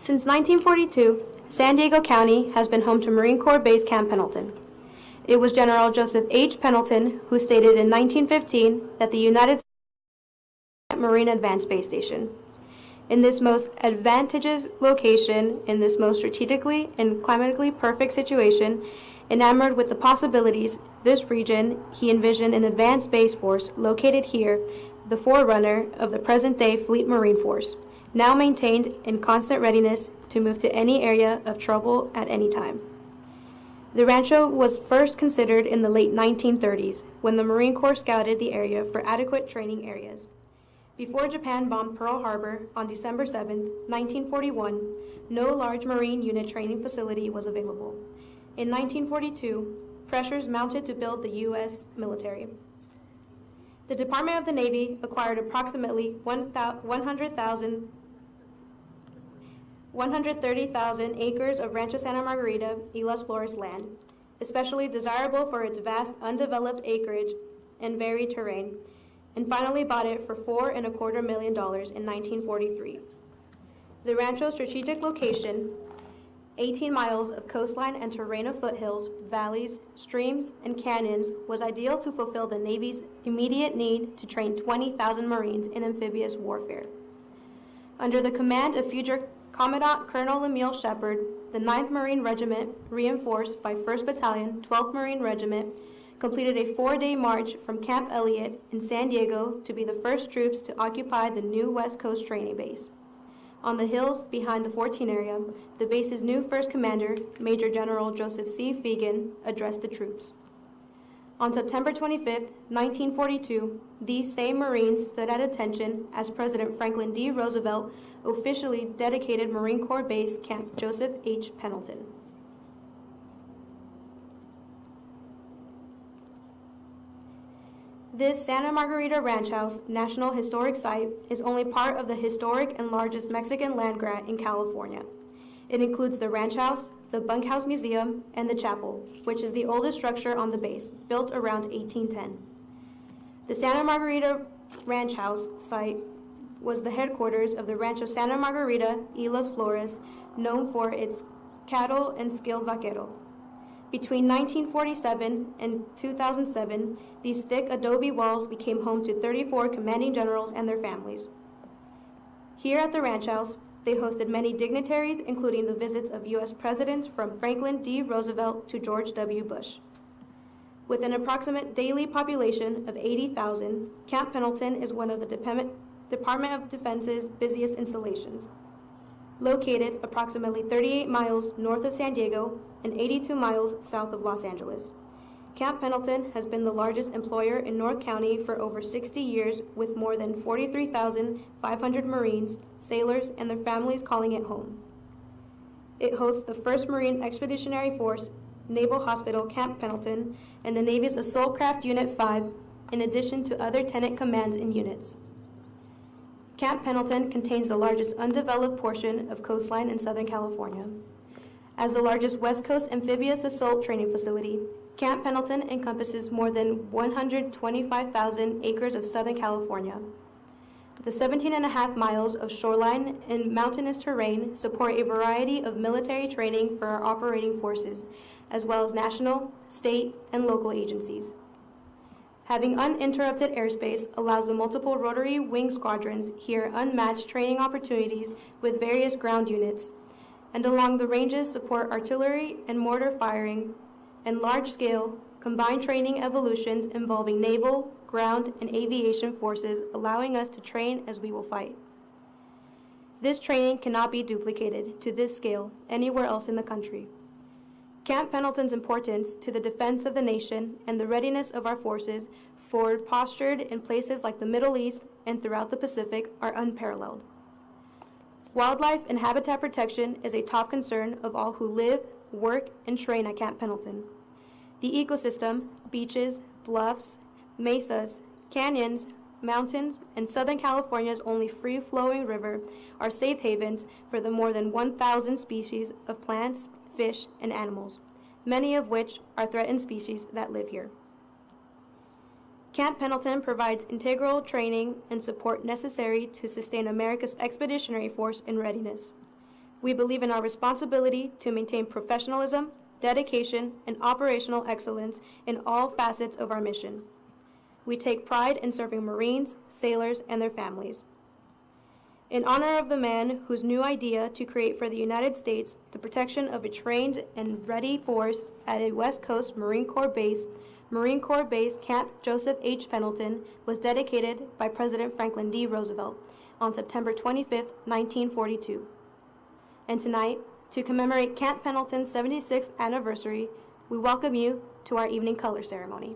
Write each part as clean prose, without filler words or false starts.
Since 1942, San Diego County has been home to Marine Corps Base Camp Pendleton. It was General Joseph H. Pendleton who stated in 1915 that the United States Marine Advanced Space Station. In this most advantageous location, in this most strategically and climatically perfect situation, enamored with the possibilities, this region, he envisioned an advanced space force located here, the forerunner of the present-day Fleet Marine Force, now maintained in constant readiness to move to any area of trouble at any time. The rancho was first considered in the late 1930s, when the Marine Corps scouted the area for adequate training areas. Before Japan bombed Pearl Harbor on December 7, 1941, no large Marine unit training facility was available. In 1942, pressures mounted to build the U.S. military. The Department of the Navy acquired approximately 130,000 acres of Rancho Santa Margarita y Las Flores land, especially desirable for its vast undeveloped acreage and varied terrain, and finally bought it for $4.25 million in 1943. The rancho's strategic location, 18 miles of coastline and terrain of foothills, valleys, streams, and canyons, was ideal to fulfill the Navy's immediate need to train 20,000 Marines in amphibious warfare. Under the command of future Commandant Colonel Emil Shepard, the 9th Marine Regiment, reinforced by 1st Battalion, 12th Marine Regiment, completed a 4-day march from Camp Elliott in San Diego to be the first troops to occupy the new West Coast training base. On the hills behind the 14 area, the base's new first commander, Major General Joseph C. Fegan, addressed the troops. On September 25, 1942, these same Marines stood at attention as President Franklin D. Roosevelt officially dedicated Marine Corps Base Camp Joseph H. Pendleton. This Santa Margarita Ranch House National Historic Site is only part of the historic and largest Mexican land grant in California. It includes the ranch house, the bunkhouse museum, and the chapel, which is the oldest structure on the base, built around 1810. The Santa Margarita Ranch House site was the headquarters of the Rancho Santa Margarita y Las Flores, known for its cattle and skilled vaquero. Between 1947 and 2007, these thick adobe walls became home to 34 commanding generals and their families. Here at the ranch house, they hosted many dignitaries, including the visits of U.S. presidents from Franklin D. Roosevelt to George W. Bush. With an approximate daily population of 80,000, Camp Pendleton is one of the Department of Defense's busiest installations. Located approximately 38 miles north of San Diego and 82 miles south of Los Angeles. Camp Pendleton has been the largest employer in North County for over 60 years, with more than 43,500 Marines, sailors, and their families calling it home. It hosts the 1st Marine Expeditionary Force, Naval Hospital Camp Pendleton, and the Navy's Assault Craft Unit 5, in addition to other tenant commands and units. Camp Pendleton contains the largest undeveloped portion of coastline in Southern California. As the largest West Coast amphibious assault training facility, Camp Pendleton encompasses more than 125,000 acres of Southern California. The 17.5 miles of shoreline and mountainous terrain support a variety of military training for our operating forces, as well as national, state, and local agencies. Having uninterrupted airspace allows the multiple rotary wing squadrons here unmatched training opportunities with various ground units, and along the ranges support artillery and mortar firing and large-scale combined training evolutions involving naval, ground, and aviation forces, allowing us to train as we will fight. This training cannot be duplicated to this scale anywhere else in the country. Camp Pendleton's importance to the defense of the nation and the readiness of our forces forward postured in places like the Middle East and throughout the Pacific are unparalleled. Wildlife and habitat protection is a top concern of all who live, work, and train at Camp Pendleton. The ecosystem, beaches, bluffs, mesas, canyons, mountains, and Southern California's only free-flowing river are safe havens for the more than 1,000 species of plants, fish, and animals, many of which are threatened species that live here. Camp Pendleton provides integral training and support necessary to sustain America's Expeditionary Force in readiness. We believe in our responsibility to maintain professionalism, dedication, and operational excellence in all facets of our mission. We take pride in serving Marines, sailors, and their families. In honor of the man whose new idea to create for the United States the protection of a trained and ready force at a West Coast Marine Corps Base Camp Joseph H. Pendleton was dedicated by President Franklin D. Roosevelt on September 25, 1942. And tonight, to commemorate Camp Pendleton's 76th anniversary, we welcome you to our evening color ceremony.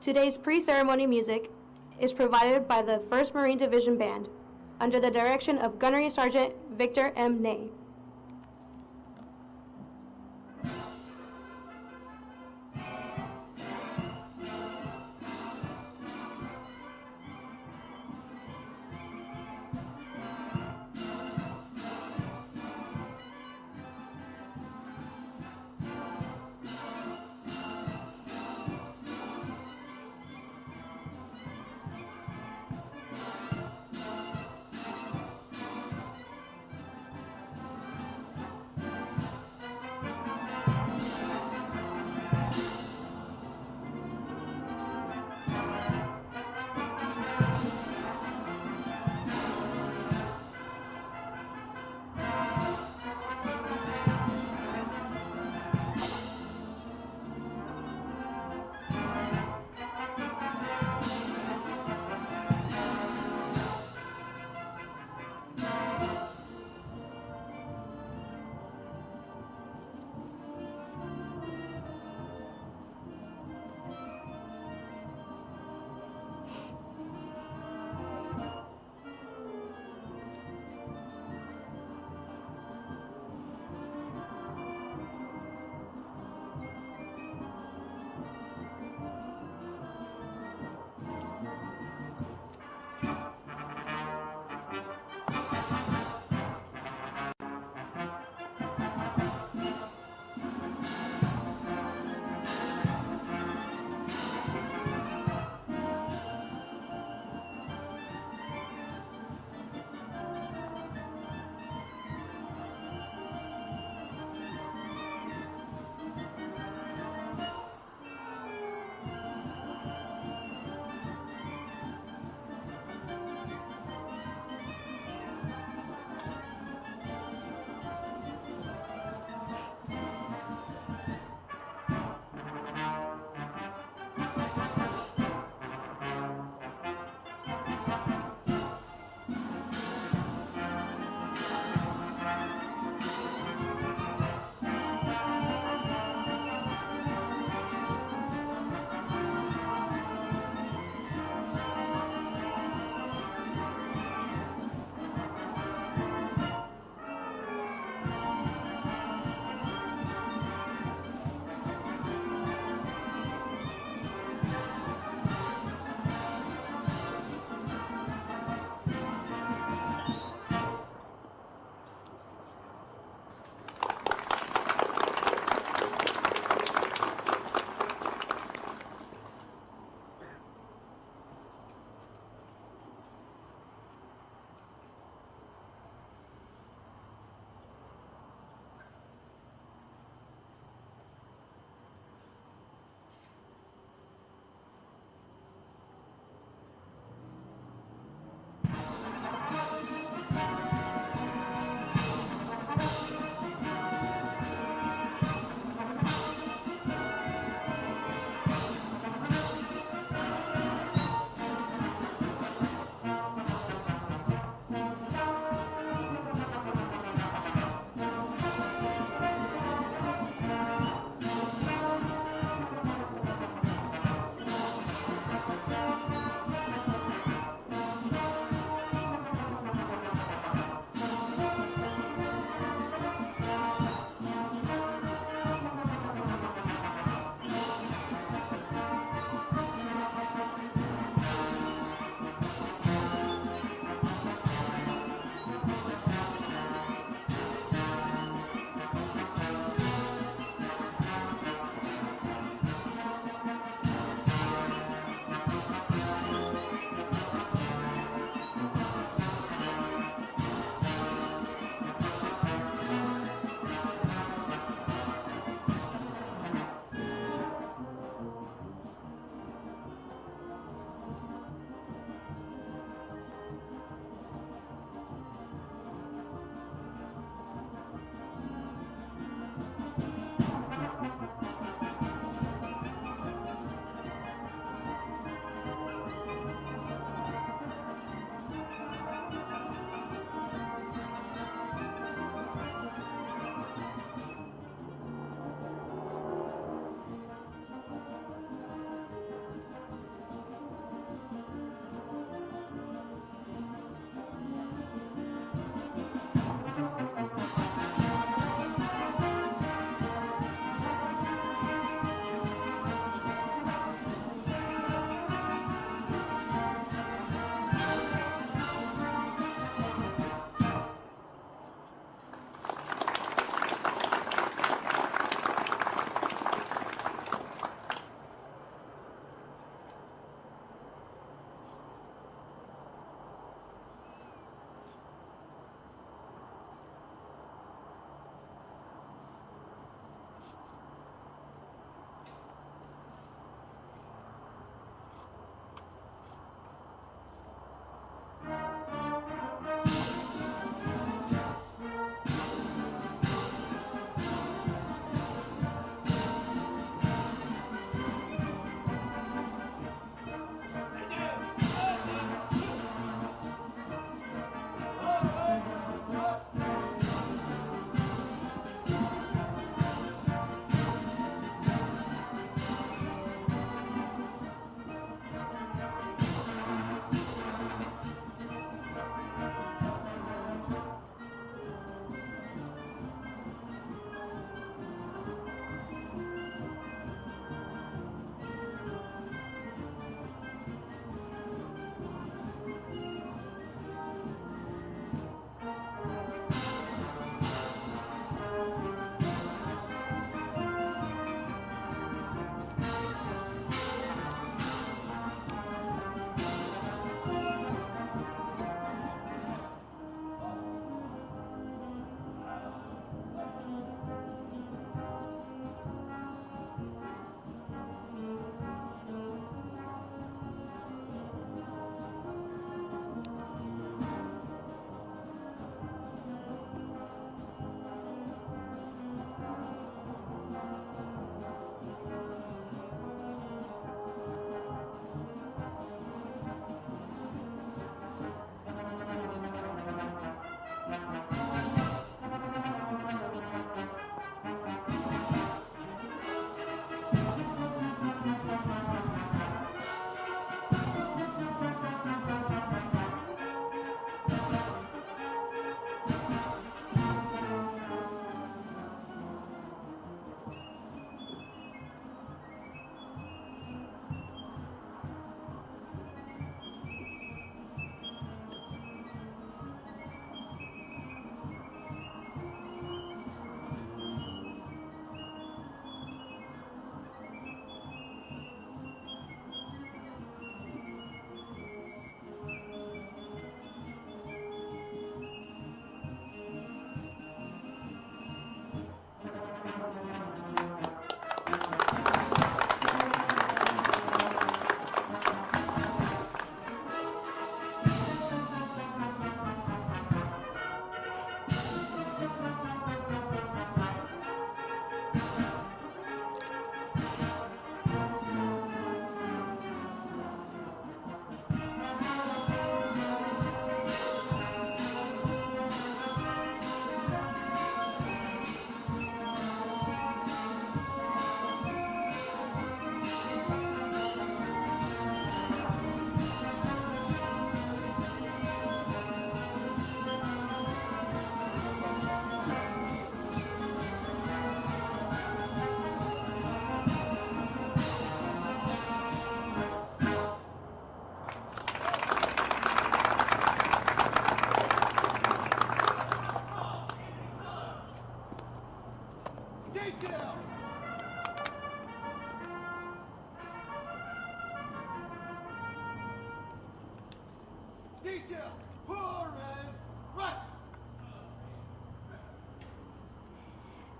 Today's pre-ceremony music is provided by the 1st Marine Division Band under the direction of Gunnery Sergeant Victor M. Ney.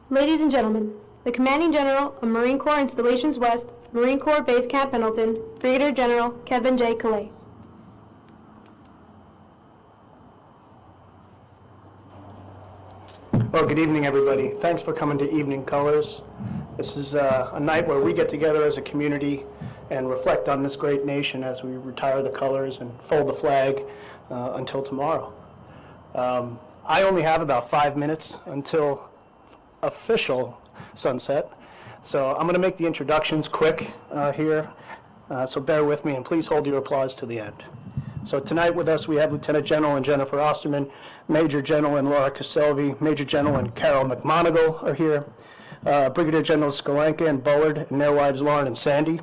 Ladies and gentlemen, the Commanding General of Marine Corps Installations West, Marine Corps Base Camp Pendleton, Brigadier General Kevin J. Calais. Well, good evening, everybody. Thanks for coming to Evening Colors. This is a night where we get together as a community and reflect on this great nation as we retire the colors and fold the flag until tomorrow. I only have about 5 minutes until official sunset, so I'm going to make the introductions quick here, so bear with me and please hold your applause to the end. So tonight with us we have Lieutenant General and Jennifer Osterman, Major General and Laura Caselvi, Major General and Carol McMonigal are here, Brigadier General Skalenka and Bullard, and their wives Lauren and Sandy.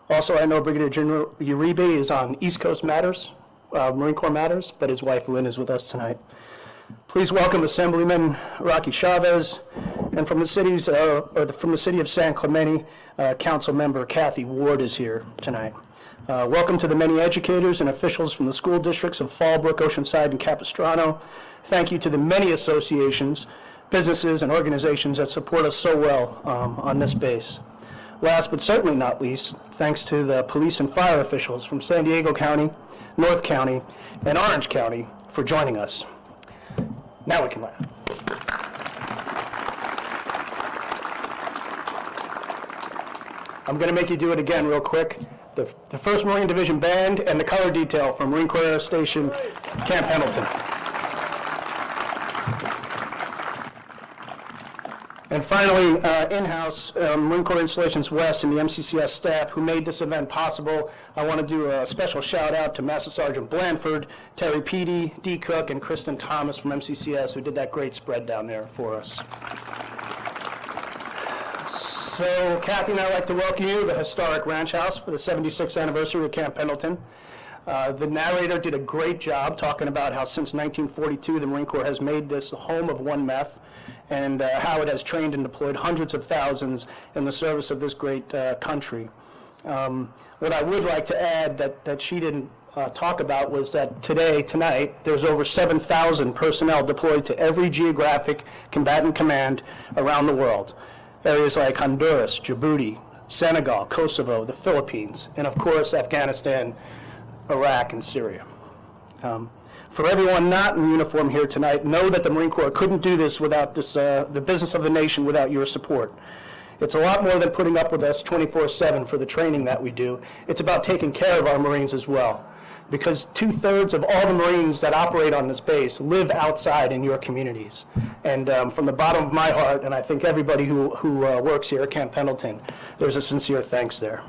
Also, I know Brigadier General Uribe is on East Coast Matters, Marine Corps Matters, but his wife Lynn is with us tonight. Please welcome Assemblyman Rocky Chavez, and from the from the city of San Clemente, Council Member Kathy Ward is here tonight. Welcome to the many educators and officials from the school districts of Fallbrook, Oceanside, and Capistrano. Thank you to the many associations, businesses, and organizations that support us so well on this base. Last but certainly not least, thanks to the police and fire officials from San Diego County, North County, and Orange County for joining us. Now we can laugh. I'm going to make you do it again real quick. The 1st Marine Division Band and the color detail from Marine Corps Air Station Camp Pendleton. And finally, in-house, Marine Corps Installations West and the MCCS staff who made this event possible. I want to do a special shout out to Master Sergeant Blanford, Terry Peedy, D. Cook, and Kristen Thomas from MCCS who did that great spread down there for us. So Kathy and I would like to welcome you to the historic ranch house for the 76th anniversary of Camp Pendleton. The narrator did a great job talking about how since 1942 the Marine Corps has made this the home of 1MEF and how it has trained and deployed hundreds of thousands in the service of this great country. What I would like to add that she didn't talk about was that tonight, there's over 7,000 personnel deployed to every geographic combatant command around the world. Areas like Honduras, Djibouti, Senegal, Kosovo, the Philippines, and of course Afghanistan, Iraq, and Syria. For everyone not in uniform here tonight, know that the Marine Corps couldn't do this without the business of the nation without your support. It's a lot more than putting up with us 24/7 for the training that we do. It's about taking care of our Marines as well, because 2/3 of all the Marines that operate on this base live outside in your communities. And from the bottom of my heart, and I think everybody who works here at Camp Pendleton, there's a sincere thanks there.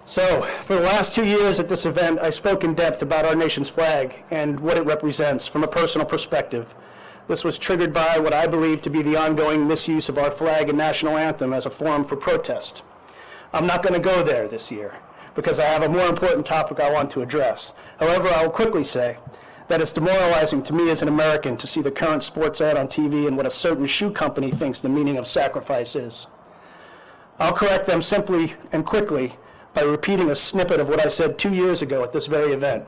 So, for the last 2 years at this event, I spoke in depth about our nation's flag and what it represents from a personal perspective. This was triggered by what I believe to be the ongoing misuse of our flag and national anthem as a forum for protest. I'm not going to go there this year because I have a more important topic I want to address. However, I will quickly say that it's demoralizing to me as an American to see the current sports ad on TV and what a certain shoe company thinks the meaning of sacrifice is. I'll correct them simply and quickly by repeating a snippet of what I said 2 years ago at this very event.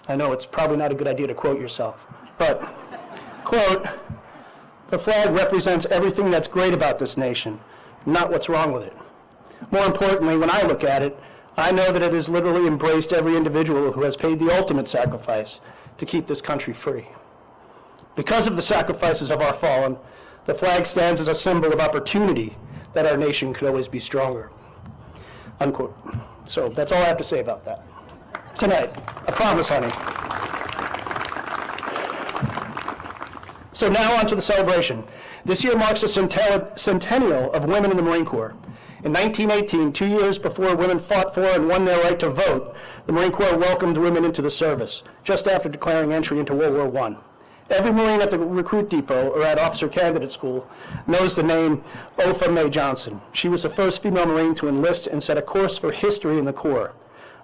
I know it's probably not a good idea to quote yourself, but, quote, "The flag represents everything that's great about this nation, not what's wrong with it. More importantly, when I look at it, I know that it has literally embraced every individual who has paid the ultimate sacrifice to keep this country free. Because of the sacrifices of our fallen, the flag stands as a symbol of opportunity that our nation could always be stronger." Unquote. So that's all I have to say about that. Tonight, I promise, honey. So now on to the celebration. This year marks the centennial of women in the Marine Corps. In 1918, 2 years before women fought for and won their right to vote, the Marine Corps welcomed women into the service, just after declaring entry into World War I. Every Marine at the recruit depot or at officer candidate school knows the name Opha May Johnson. She was the first female Marine to enlist and set a course for history in the Corps.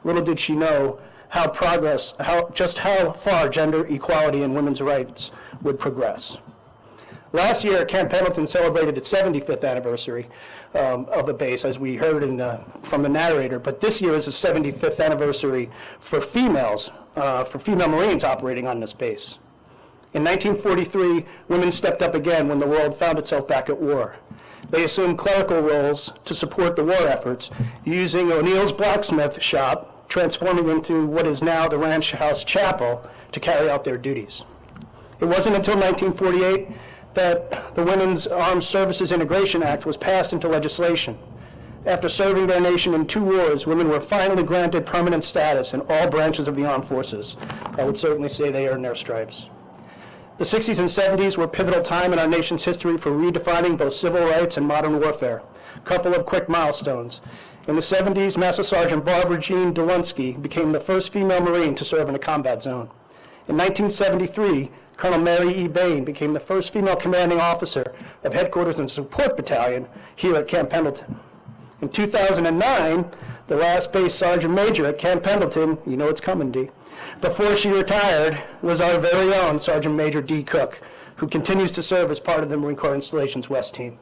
Little did she know just how far gender equality and women's rights would progress. Last year, Camp Pendleton celebrated its 75th anniversary of the base, as we heard from the narrator, but this year is the 75th anniversary for females, for female Marines operating on this base. In 1943, women stepped up again when the world found itself back at war. They assumed clerical roles to support the war efforts, using O'Neill's blacksmith shop, transforming into what is now the Ranch House Chapel, to carry out their duties. It wasn't until 1948 that the Women's Armed Services Integration Act was passed into legislation. After serving their nation in 2 wars, women were finally granted permanent status in all branches of the armed forces. I would certainly say they earned their stripes. The 60s and 70s were a pivotal time in our nation's history for redefining both civil rights and modern warfare. A couple of quick milestones. In the 70s, Master Sergeant Barbara Jean Dolunsky became the first female Marine to serve in a combat zone. In 1973, Colonel Mary E. Bain became the first female commanding officer of Headquarters and Support Battalion here at Camp Pendleton. In 2009, the last base sergeant major at Camp Pendleton, you know it's coming, D, before she retired, was our very own Sergeant Major D. Cook, who continues to serve as part of the Marine Corps Installations West team.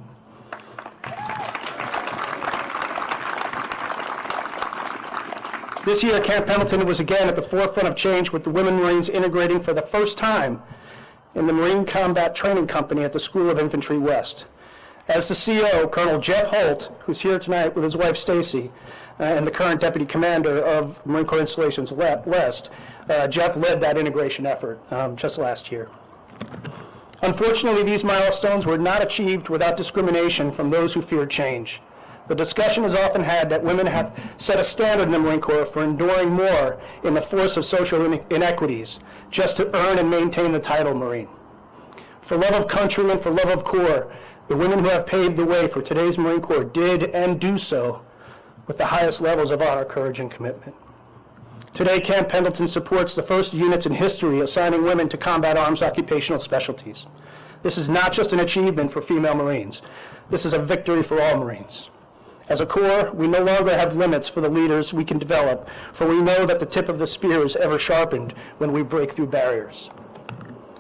This year, Camp Pendleton was again at the forefront of change, with the Women Marines integrating for the first time in the Marine Combat Training Company at the School of Infantry West. As the CO, Colonel Jeff Holt, who's here tonight with his wife Stacy, and the current Deputy Commander of Marine Corps Installations West, Jeff led that integration effort just last year. Unfortunately, these milestones were not achieved without discrimination from those who feared change. The discussion is often had that women have set a standard in the Marine Corps for enduring more in the force of social inequities, just to earn and maintain the title Marine. For love of country and for love of Corps, the women who have paved the way for today's Marine Corps did and do so with the highest levels of honor, courage, and commitment. Today, Camp Pendleton supports the first units in history assigning women to combat arms occupational specialties. This is not just an achievement for female Marines. This is a victory for all Marines. As a Corps, we no longer have limits for the leaders we can develop, for we know that the tip of the spear is ever sharpened when we break through barriers.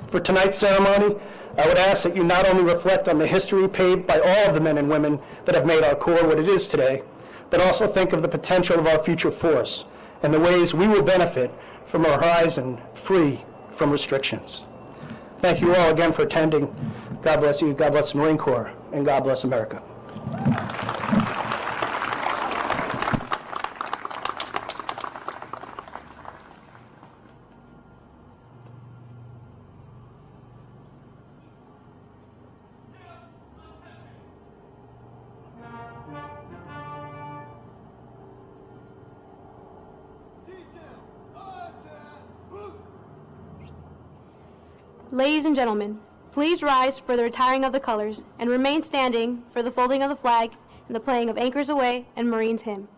For tonight's ceremony, I would ask that you not only reflect on the history paved by all of the men and women that have made our Corps what it is today, but also think of the potential of our future force and the ways we will benefit from a horizon free from restrictions. Thank you all again for attending. God bless you, God bless the Marine Corps, and God bless America. Ladies and gentlemen, please rise for the retiring of the colors and remain standing for the folding of the flag and the playing of Anchors Aweigh and Marines Hymn.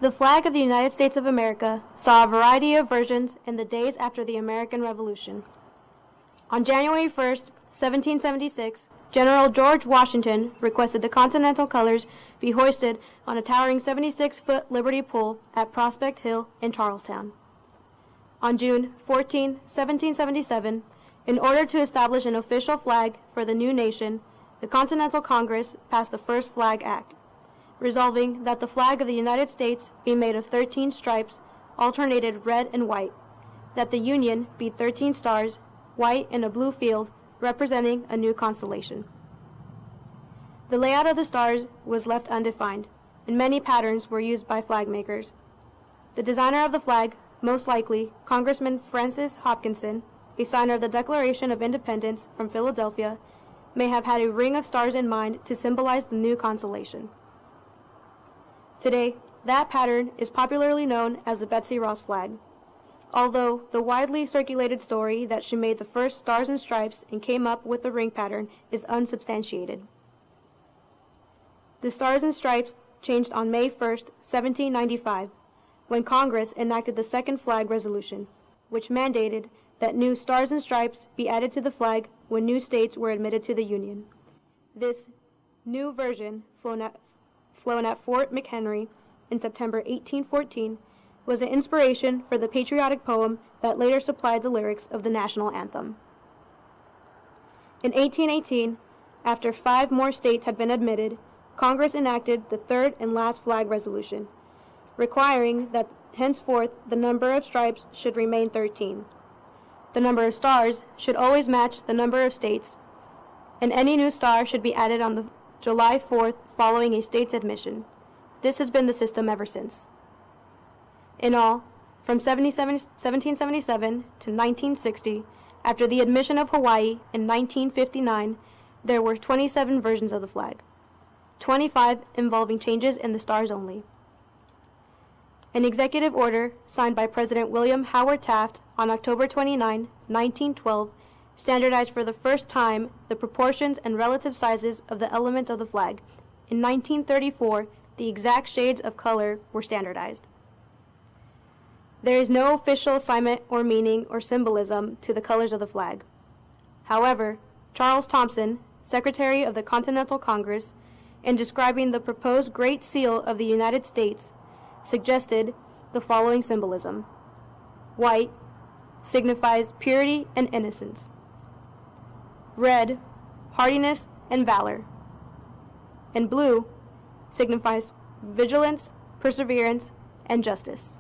The flag of the United States of America saw a variety of versions in the days after the American Revolution. On January 1st, 1776, General George Washington requested the Continental colors be hoisted on a towering 76-foot Liberty pole at Prospect Hill in Charlestown. On June 14, 1777, in order to establish an official flag for the new nation, the Continental Congress passed the first Flag Act, resolving that the flag of the United States be made of 13 stripes, alternated red and white, that the Union be 13 stars, white in a blue field, representing a new constellation. The layout of the stars was left undefined, and many patterns were used by flag makers. The designer of the flag, most likely Congressman Francis Hopkinson, a signer of the Declaration of Independence from Philadelphia, may have had a ring of stars in mind to symbolize the new constellation. Today, that pattern is popularly known as the Betsy Ross flag, although the widely circulated story that she made the first stars and stripes and came up with the ring pattern is unsubstantiated. The stars and stripes changed on May 1st, 1795, when Congress enacted the Second Flag Resolution, which mandated that new stars and stripes be added to the flag when new states were admitted to the Union. This new version, flown at Fort McHenry in September 1814, was an inspiration for the patriotic poem that later supplied the lyrics of the national anthem. In 1818, after 5 more states had been admitted, Congress enacted the third and last flag resolution, requiring that henceforth the number of stripes should remain 13. The number of stars should always match the number of states, and any new star should be added on the July 4th following a state's admission. This has been the system ever since. In all, from 1777 to 1960, after the admission of Hawaii in 1959, there were 27 versions of the flag, 25 involving changes in the stars only. An executive order signed by President William Howard Taft on October 29, 1912, standardized for the first time the proportions and relative sizes of the elements of the flag. In 1934, the exact shades of color were standardized. There is no official assignment or meaning or symbolism to the colors of the flag. However, Charles Thompson, Secretary of the Continental Congress, in describing the proposed Great Seal of the United States, suggested the following symbolism. White signifies purity and innocence. Red, hardiness and valor. And blue signifies vigilance, perseverance, and justice.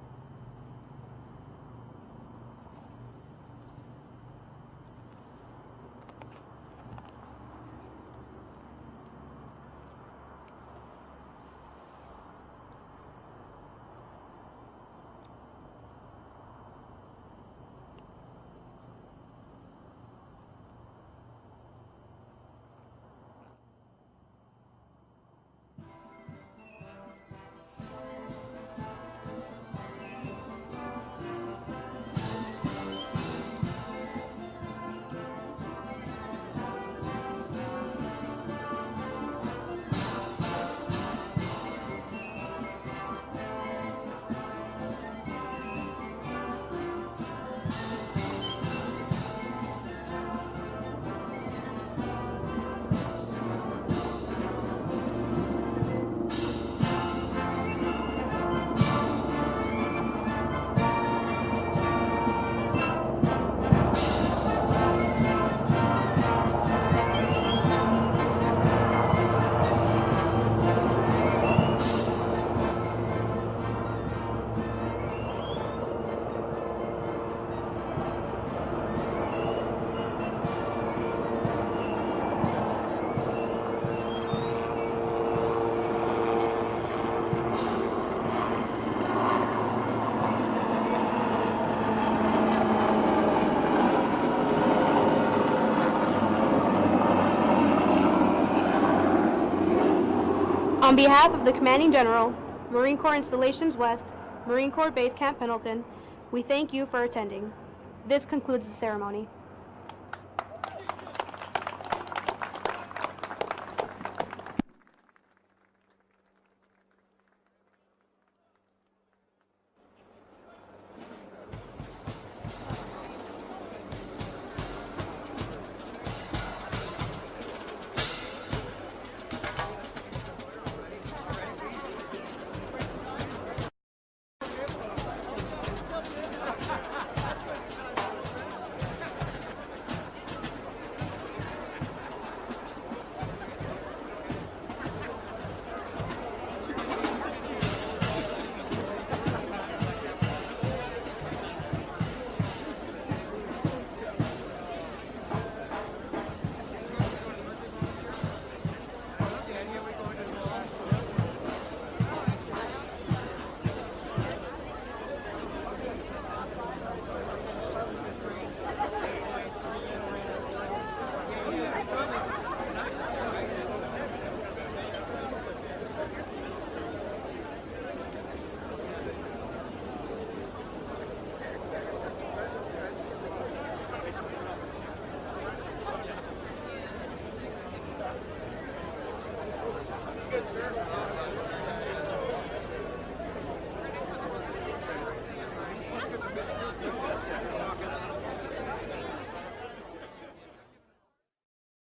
On behalf of the Commanding General, Marine Corps Installations West, Marine Corps Base Camp Pendleton, we thank you for attending. This concludes the ceremony.